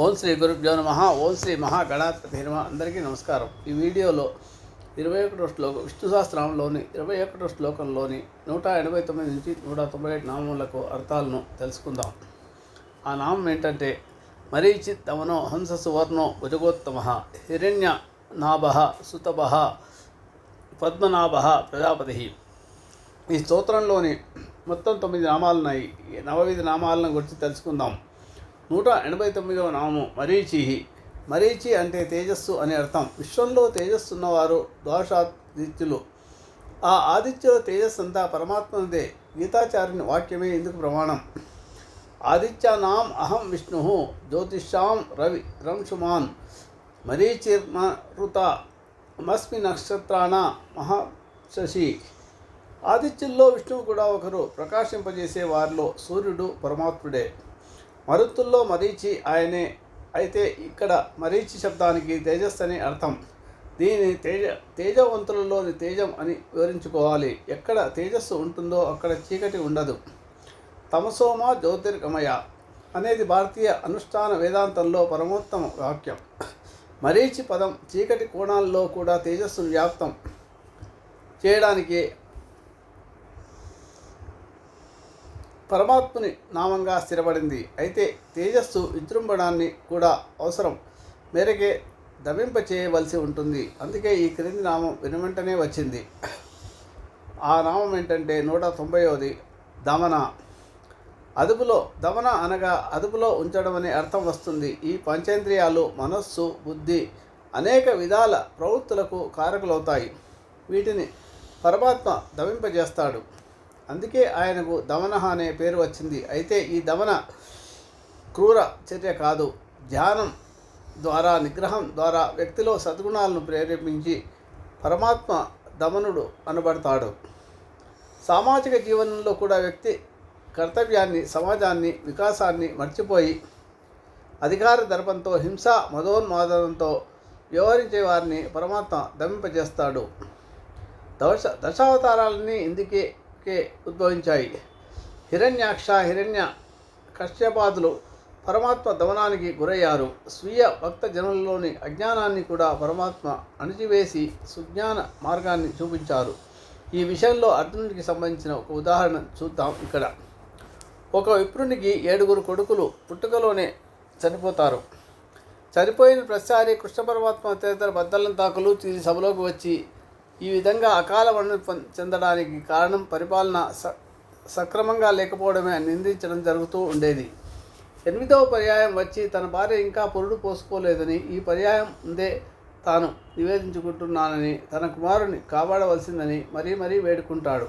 ఓం శ్రీ గురుభ్యో నమః. ఓం శ్రీ మహాగణాధిపతి నమః. అందరికీ నమస్కారం. ఈ వీడియోలో 21వ శ్లోకం విష్ణు సహస్రనామంలోని 21వ శ్లోకంలోని 189 నుంచి 197 నామములకు అర్థాలను తెలుసుకుందాం. ఆ నామం ఏంటంటే మరీచి దమనో హంస సువర్ణో భుజగోత్తమ హిరణ్య నాభ సుతభ పద్మనాభ ప్రజాపతి. ఈ స్తోత్రంలోని మొత్తం 9 నామాలున్నాయి. ఈ నవవిధ నామాలను గురించి తెలుసుకుందాం. 189వ నామము మరీచి. మరీచి అంటే తేజస్సు అని అర్థం. విశ్వంలో తేజస్సు ఉన్నవారు ద్వాదశాదిత్యులు. ఆ ఆదిత్యుల తేజస్సు అంతా పరమాత్మదే. గీతాచార్యుని వాక్యమే ఇందుకు ప్రమాణం. ఆదిత్యానాం అహం విష్ణు జ్యోతిషాం రవి రంశుమాన్ మరీచిర్మరుత మస్మి నక్షత్రాణ మహాశశి. ఆదిత్యుల్లో విష్ణువు కూడా ఒకరు. ప్రకాశింపజేసే వారిలో సూర్యుడు పరమాత్ముడే. మరుతుల్లో మరీచి ఆయనే. అయితే ఇక్కడ మరీచి శబ్దానికి తేజస్సు అని అర్థం. దీని తేజవంతులలోని తేజం అని వివరించుకోవాలి. ఎక్కడ తేజస్సు ఉంటుందో అక్కడ చీకటి ఉండదు. తమసోమ జ్యోతిర్గమయ అనేది భారతీయ అనుష్ఠాన వేదాంతంలో పరమోత్తమ వాక్యం. మరీచి పదం చీకటి కోణాల్లో కూడా తేజస్సును వ్యాప్తం చేయడానికి పరమాత్ముని నామంగా స్థిరపడింది. అయితే తేజస్సు విజృంభణాన్ని కూడా అవసరం మేరకే దమింపచేయవలసి ఉంటుంది. అందుకే ఈ క్రింది నామం వెనువెంటనే వచ్చింది. ఆ నామం ఏంటంటే 190వది దమన. అదుపులో. దమన అనగా అదుపులో ఉంచడం అనే అర్థం వస్తుంది. ఈ పంచేంద్రియాలు మనస్సు బుద్ధి అనేక విధాల ప్రవృత్తులకు కారకులవుతాయి. వీటిని పరమాత్మ దమింపజేస్తాడు. అందుకే ఆయనకు దమన అనే పేరు వచ్చింది. అయితే ఈ దమన క్రూర చర్య కాదు. ధ్యానం ద్వారా నిగ్రహం ద్వారా వ్యక్తిలో సద్గుణాలను ప్రేరేపించి పరమాత్మ దమనుడు అనబడతాడు. సామాజిక జీవనంలో కూడా వ్యక్తి కర్తవ్యాన్ని సమాజాన్ని వికాసాన్ని మర్చిపోయి అధికార దర్పంతో హింస మదోన్మాదంతో వ్యవహరించే వారిని పరమాత్మ దమింపజేస్తాడు. దశావతారాలన్నీ ఇందుకే ఉద్భవించాయి. హిరణ్యాక్ష హిరణ్య కశ్యపాదులు పరమాత్మ దమనానికి గురయ్యారు. స్వీయ భక్త జనులలోని అజ్ఞానాన్ని కూడా పరమాత్మ అణిచివేసి సుజ్ఞాన మార్గాన్ని చూపించారు. ఈ విషయంలో అర్జునుడికి సంబంధించిన ఒక ఉదాహరణ చూద్దాం ఇక్కడ. ఒక విప్రునికి 7 కొడుకులు పుట్టుకలోనే చనిపోతారు. చనిపోయిన ప్రతిసారి కృష్ణ పరమాత్మ తదితర బద్దలంతాకులు తీసి సభలోకి వచ్చి ఈ విధంగా అకాల మరణం చెందడానికి కారణం పరిపాలన సక్రమంగా లేకపోవడమే నిందించడం జరుగుతూ ఉండేది. 8వ పర్యాయం వచ్చి తన భార్య ఇంకా పురుడు పోసుకోలేదని, ఈ పర్యాయం ముందే తాను నివేదించుకుంటున్నానని, తన కుమారుని కాపాడవలసిందని మరీ మరీ వేడుకుంటాడు.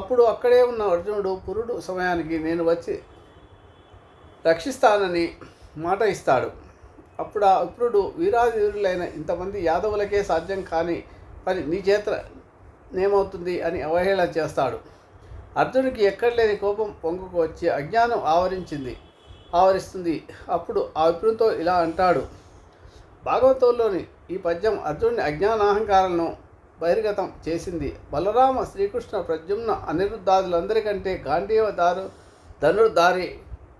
అప్పుడు అక్కడే ఉన్న అర్జునుడు పురుడు సమయానికి నేను వచ్చి రక్షిస్తానని మాట ఇస్తాడు. అప్పుడు ఆ విప్రుడు వీరాధీరులైన ఇంతమంది యాదవులకే సాధ్యం కాని పని నీ చేతనేమవుతుంది అని అవహేళన చేస్తాడు. అర్జునుడికి ఎక్కడలేని కోపం పొంగుకు వచ్చి అజ్ఞానం ఆవరిస్తుంది. అప్పుడు ఆ విప్రునితో ఇలా అంటాడు. భాగవతంలోని ఈ పద్యం అర్జునుని అజ్ఞానాహంకారాలను బహిర్గతం చేసింది. బలరామ శ్రీకృష్ణ ప్రద్యుమ్న అనిరుద్ధాదులందరికంటే గాంధీవదారు ధనుర్ధారి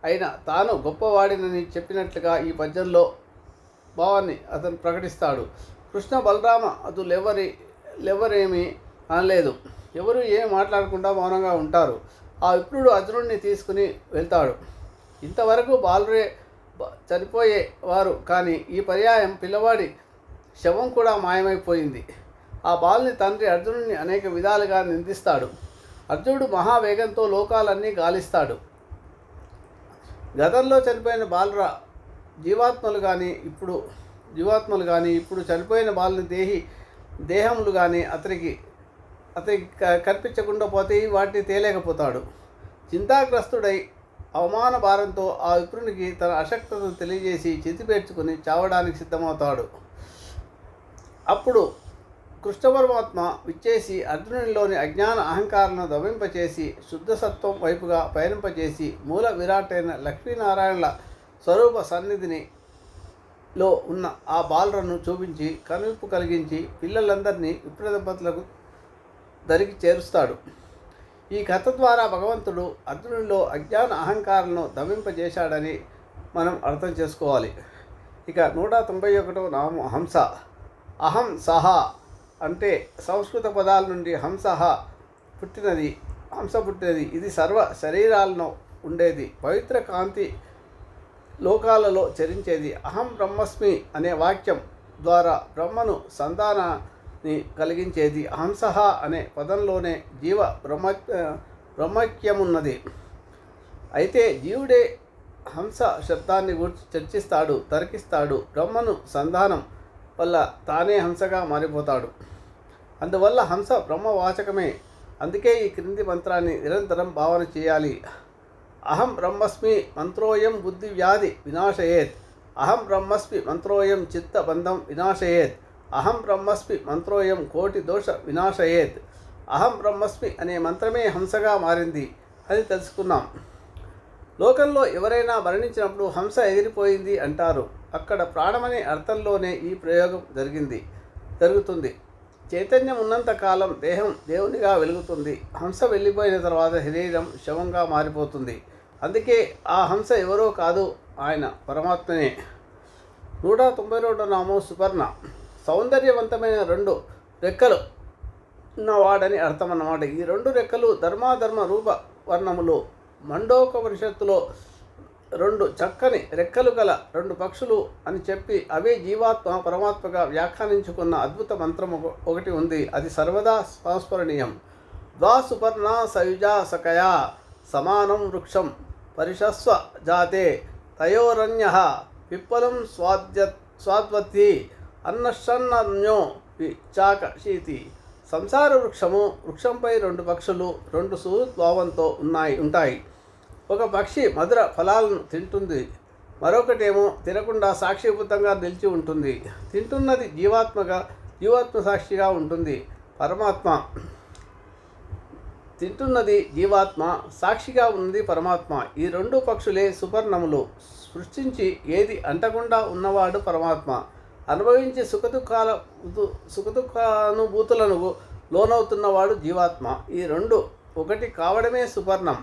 అయిన తాను గొప్పవాడినని చెప్పినట్లుగా ఈ పద్యంలో భావాన్ని అతను ప్రకటిస్తాడు. కృష్ణ బలరామ అదులెవరేమీ అనలేదు. ఎవరు ఏం మాట్లాడకుండా మౌనంగా ఉంటారు. ఆ విప్రుడు అర్జునుడిని తీసుకుని వెళ్తాడు. ఇంతవరకు బాలురే చనిపోయేవారు, కానీ ఈ పర్యాయం పిల్లవాడి శవం కూడా మాయమైపోయింది. ఆ బాలుని తండ్రి అర్జునుడిని అనేక విధాలుగా నిందిస్తాడు. అర్జునుడు మహావేగంతో లోకాలన్నీ గాలిస్తాడు. గతంలో చనిపోయిన బాలుర జీవాత్మలు కానీ ఇప్పుడు చనిపోయిన బాలుని దేహములు కానీ అతనికి కనిపించకుండా పోతే వాటిని తేలేకపోతాడు. చింతాగ్రస్తుడై అవమాన భారంతో ఆ విప్రునికి తన అశక్తతను తెలియజేసి చితిపేర్చుకుని చావడానికి సిద్ధమవుతాడు. అప్పుడు కృష్ణ పరమాత్మ విచ్చేసి అర్జునునిలోని అజ్ఞాన అహంకారాలను దమింపచేసి శుద్ధసత్వం వైపుగా పయనింపచేసి మూల విరాటైన లక్ష్మీనారాయణల స్వరూప సన్నిధిని లో ఉన్న ఆ బాలురను చూపించి కనువిప్పు కలిగించి పిల్లలందరినీ విప్రదంపతులకు దరికి చేరుస్తాడు. ఈ కథ ద్వారా భగవంతుడు అర్జునుడిలో అజ్ఞాన అహంకారాలను దమింపజేశాడని మనం అర్థం చేసుకోవాలి. ఇక 191వ నామం హంస. అహం సహ అంటే సంస్కృత పదాల నుండి హంస పుట్టినది. ఇది సర్వ శరీరాలను ఉండేది, పవిత్ర కాంతి లోకాలలో చరించేది. అహం బ్రహ్మస్మి అనే వాక్యం ద్వారా బ్రహ్మను సంతానాన్ని కలిగించేది. హంసః అనే పదంలోనే జీవ బ్రహ్మక్యమున్నది. అయితే జీవుడే హంస శబ్దాన్ని గురించి చర్చిస్తాడు, తర్కిస్తాడు. బ్రహ్మను సంధానం వల్ల తానే హంసగా మారిపోతాడు. అందువల్ల హంస బ్రహ్మవాచకమే. అందుకే ఈ క్రింది మంత్రాన్ని నిరంతరం భావన చేయాలి. అహం బ్రహ్మస్మి మంత్రోయం బుద్ధి వ్యాధి వినాశయేత్. అహం బ్రహ్మస్మి మంత్రోయం చిత్తబంధం వినాశయేత్. అహం బ్రహ్మస్మి మంత్రోయం కోటి దోష వినాశయేత్. అహం బ్రహ్మస్మి అనే మంత్రమే హంసగా మారింది అని తెలుసుకున్నాం. లోకంలో ఎవరైనా మరణించినప్పుడు హంస ఎగిరిపోయింది అంటారు. అక్కడ ప్రాణమనే అర్థంలోనే ఈ ప్రయోగం జరుగుతుంది. చైతన్యం ఉన్నంత కాలం దేహం దేవునిగా వెలుగుతుంది. హంస వెళ్ళిపోయిన తర్వాత శరీరం శవంగా మారిపోతుంది. అందుకే ఆ హంస ఎవరో కాదు, ఆయన పరమాత్మనే. 192వ నామం సుపర్ణ. సౌందర్యవంతమైన 2 రెక్కలు ఉన్నవాడని అర్థం అన్నమాట. ఈ 2 రెక్కలు ధర్మాధర్మ రూప వర్ణములు. మండోపనిషత్తులో 2 చక్కని రెక్కలు గల 2 పక్షులు అని చెప్పి అవే జీవాత్మ పరమాత్మగా వ్యాఖ్యానించుకున్న అద్భుత మంత్రం ఒకటి ఉంది. అది సర్వదా సంస్మరణీయం. ద్వా సుపర్ణ సయుజా సకయా సమానం వృక్షం పరిషస్వ జాతే తయోరన్యః పిప్పలం స్వాద్వతి అన్నషన్నన్యో చాకశీతి. సంసార వృక్షంపై 2 పక్షులు 2 సుభావంతో ఉంటాయి. ఒక పక్షి మధుర ఫలాలను తింటుంది, మరొకటేమో తినకుండా సాక్షిభూతంగా నిలిచి ఉంటుంది. తింటున్నది జీవాత్మ సాక్షిగా ఉంటుంది. తింటున్నది జీవాత్మ, సాక్షిగా ఉన్నది పరమాత్మ. ఈ 2 పక్షులే సుపర్ణములు. సృష్టించి ఏది అంటకుండా ఉన్నవాడు పరమాత్మ. అనుభవించి సుఖదుఖానుభూతులను లోనవుతున్నవాడు జీవాత్మ. ఈ 2 ఒకటి కావడమే సుపర్ణం.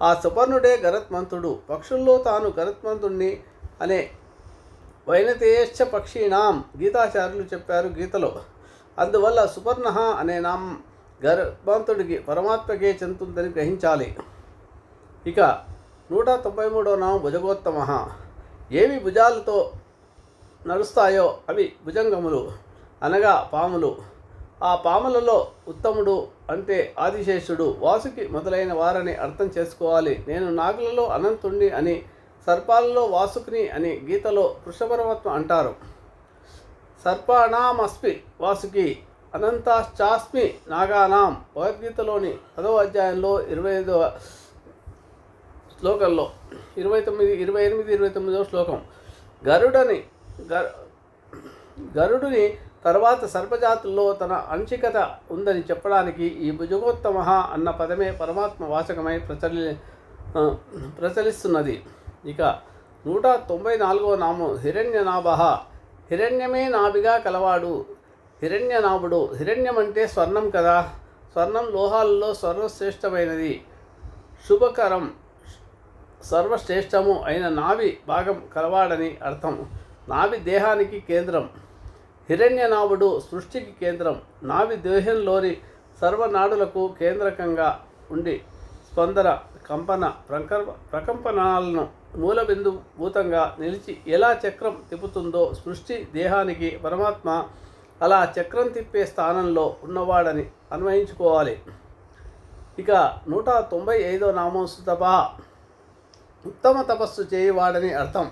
ఆ సుపర్ణుడే గరుత్మంతుడు. పక్షుల్లో తాను గరుత్మంతుణ్ణి అనే వైనతేయశ్చ పక్షీణాం గీతాచార్యులు చెప్పారు గీతలో. అందువల్ల సుపర్ణ అనే నామం గరుత్మంతుడికి పరమాత్మకే చెందుతుందని గ్రహించాలి. ఇక 193వ నామం భుజగోత్తమ. ఏవి భుజాలతో నడుస్తాయో అవి భుజంగములు అనగా పాములు. ఆ పాములలో ఉత్తముడు అంటే ఆదిశేషుడు, వాసుకి మొదలైన వారని అర్థం చేసుకోవాలి. నేను నాగులలో అనంతుణ్ణి అని, సర్పాలలో వాసుకిని అని గీతలో కృష్ణ పరమాత్మ అంటారు. సర్పాణామస్మి వాసుకి అనంతాశ్చాస్మి నాగానాం. భగవద్గీతలోని 10వ అధ్యాయంలో 25వ శ్లోకంలో 28-29వ శ్లోకం. గరుడుని తర్వాత సర్పజాతుల్లో తన అంశికత ఉందని చెప్పడానికి ఈ భుజగోత్తమ అన్న పదమే పరమాత్మ వాచకమై ప్రచలిస్తున్నది. ఇక 194వ నామం హిరణ్యనాభ. హిరణ్యమే నాభిగా కలవాడు హిరణ్యనాభుడు. హిరణ్యం అంటే స్వర్ణం కదా. స్వర్ణం లోహాలలో సర్వశ్రేష్టమైనది, శుభకరం, సర్వశ్రేష్టము అయిన నాభి భాగం కలవాడని అర్థం. నాభి దేహానికి కేంద్రం, హిరణ్యనాభుడు సృష్టికి కేంద్రం. నాభి దేహంలోని సర్వనాడులకు కేంద్రకంగా ఉండి స్పందన, కంపన, ప్రకంపనాలను మూలబిందుభూతంగా నిలిచి ఎలా చక్రం తిప్పుతుందో సృష్టి దేహానికి పరమాత్మ అలా చక్రం తిప్పే స్థానంలో ఉన్నవాడని అన్వయించుకోవాలి. ఇక 195వ నామం సుతప. ఉత్తమ తపస్సు చేయవాడని అర్థం.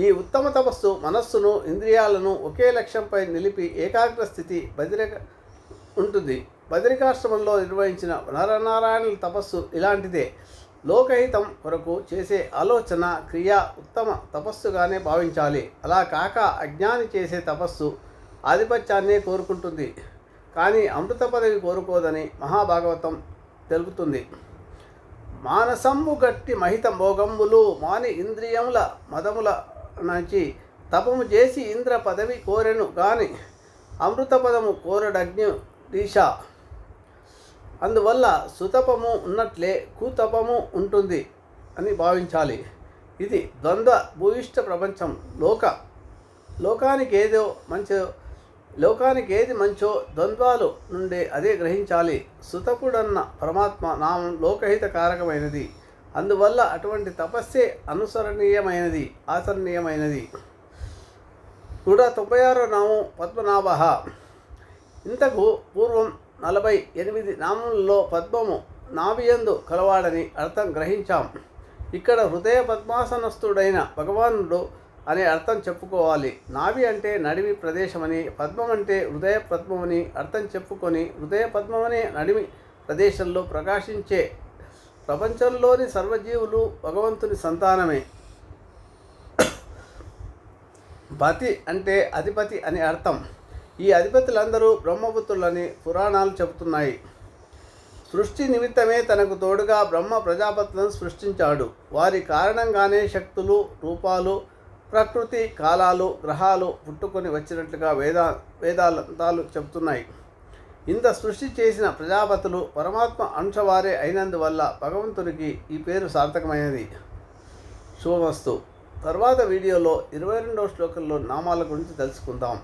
ఈ ఉత్తమ తపస్సు మనస్సును, ఇంద్రియాలను ఒకే లక్ష్యంపై నిలిపి ఏకాగ్ర స్థితి ఉంటుంది. బదరికాశ్రమంలో నిర్వహించిన నరనారాయణుల తపస్సు ఇలాంటిదే. లోకహితం కొరకు చేసే ఆలోచన, క్రియ ఉత్తమ తపస్సుగానే భావించాలి. అలా కాక అజ్ఞాని చేసే తపస్సు ఆధిపత్యాన్నే కోరుకుంటుంది, కానీ అమృత పదవి కోరుకోదని మహాభాగవతం తెలుపుతుంది. మానసంబు గట్టి మహిత భోగంబులు మాని ఇంద్రియముల మదముల నుంచి తపము చేసి ఇంద్ర పదవి కోరెను గాని అమృత పదము కోరడజ్ఞ దీశ. అందువల్ల సుతపము ఉన్నట్లే కుతపము ఉంటుంది అని భావించాలి. ఇది ద్వంద్వ భూయిష్ట ప్రపంచం. లోకానికి ఏది మంచో ద్వంద్వాలు నుండి అదే గ్రహించాలి. సుతపుడన్న పరమాత్మ నామం లోకహిత కారకమైనది. అందువల్ల అటువంటి తపస్సే ఆచరణీయమైనది. 196వ నామం పద్మనాభ. ఇంతకు పూర్వం 48 నామములలో పద్మము నాభియందు కలవాడని అర్థం గ్రహించాం. ఇక్కడ హృదయ పద్మాసనస్థుడైన భగవానుడు అనే అర్థం చెప్పుకోవాలి. నాభి అంటే నడిమి ప్రదేశమని, పద్మం అంటే హృదయ పద్మమని అర్థం చెప్పుకొని హృదయ పద్మమనే నడిమి ప్రదేశంలో ప్రకాశించే ప్రపంచంలోని సర్వజీవులు భగవంతుని సంతానమే. పతి అంటే అధిపతి అని అర్థం. ఈ అధిపతులందరూ బ్రహ్మపుత్రులని పురాణాలు చెబుతున్నాయి. సృష్టి నిమిత్తమే తనకు తోడుగా బ్రహ్మ ప్రజాపతులను సృష్టించాడు. వారి కారణంగానే శక్తులు, రూపాలు, ప్రకృతి, కాలాలు, గ్రహాలు పుట్టుకొని వచ్చినట్లుగా వేదాంతాలు చెబుతున్నాయి. ఇంత సృష్టి చేసిన ప్రజాపతులు పరమాత్మ అంశవారే అయినందువల్ల భగవంతునికి ఈ పేరు సార్థకమైనది. శుభమస్తు. తర్వాత వీడియోలో 22వ శ్లోకంలో నామాల గురించి తెలుసుకుందాం.